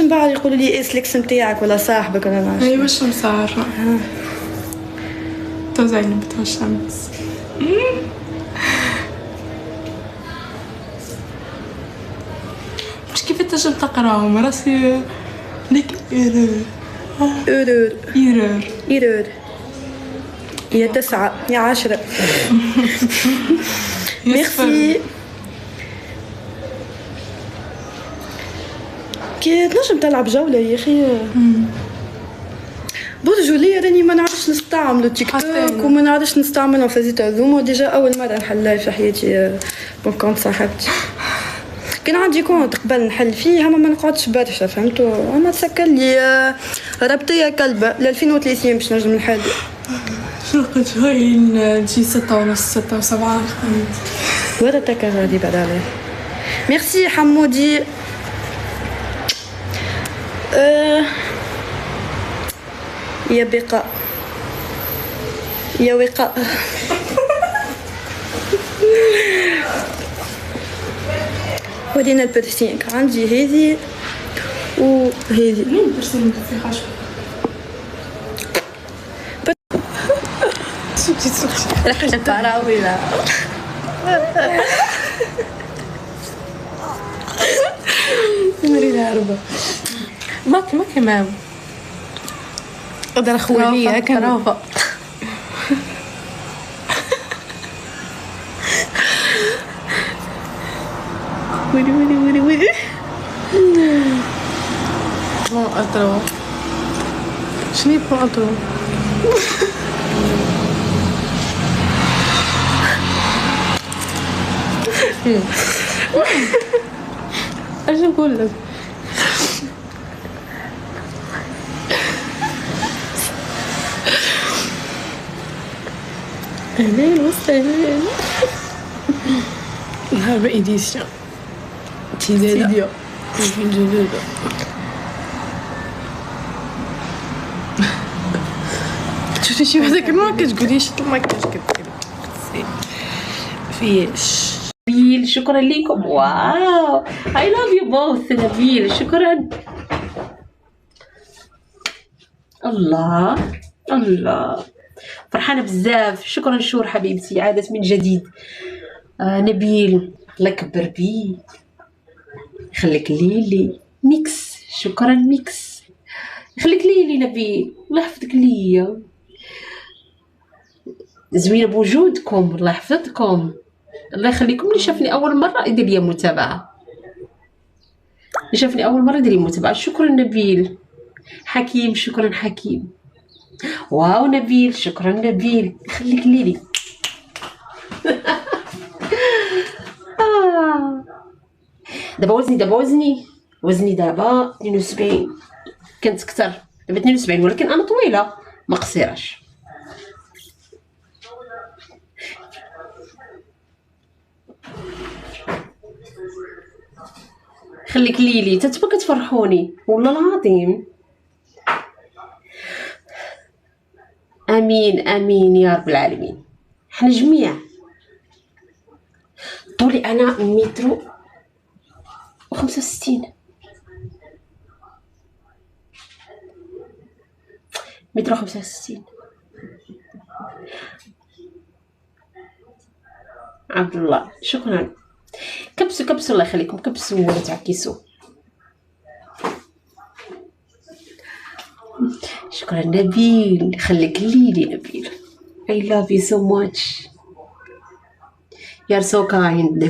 من بعد يقولوا لي ايه سليكس نتاعك ولا صاحبك ولا نعرف. ايوا واش مسار تو زينب تو الشمس. مش كيف تنجم تقراهم راسي ليك ايرور يا 9 يا 10. ميرسي. كي تنجم تلعب جولة يا اخي. برجو لي راني ما نعرفش نستعمل تيك توك وما نعرفش نستعملهم في زيت زوم، وديجا اول مره نحل لايف في حياتي بكونت صاحبتي. كان عندي كونت قبل نحل فيه ما نقعدش برشا فهمتوا، اما تسكر لي ربطيه كلبه ل 2030 باش نجم نحل. شنقت هاي تجي 6:30 6 و7 ولا تكرادي بدالي. ميرسي حمودي. يا بقاء يا وقاء. ودينا البرسينك عندي هذه وهذه. مين البرسينك في خشب؟ سكتي رح تباراوي لا مريض هربة ما كمان قدر خوالي هكا رافا. ويلي ما أدرو شنو ما أدرو. ايش نقول لك؟ اهلين وسهلين. هذا إديسيون تيديا جديدة. شفتي شي وحدة كما كتقوليش الماكياج كتقولي فيش. نبيل شكرا لكم. واو I love you both. نبيل شكرا. الله فرحانة بزاف. شكرا شور حبيبتي عادت من جديد. نبيل الله يكبر بيه يخليك ليلي. ميكس شكرا ميكس يخليك ليلي. نبيل الله يحفظك ليا. زوينة بوجودكم الله يحفظكم الله يخليكم. اللي شافني اول مره يدير لي متابعه. اللي شافني اول مره يدير لي متابعه. شكرا نبيل. حكيم شكرا حكيم. واو نبيل شكرا نبيل يخليك ليلي. دابا وزني دابا 72. كنت كتر دابا 72 ولكن انا طويله ما قصيرش. خليك ليلي تتبقى تفرحوني والله العظيم. امين يا رب العالمين. حنا جميع طولي انا 165 165. عبد الله شكرا. كبسوا الله يخليكم كبسوا ولا تعكسوا. شكرا نبيل خليك ليلي. نبيل I love you so much. You're so kind.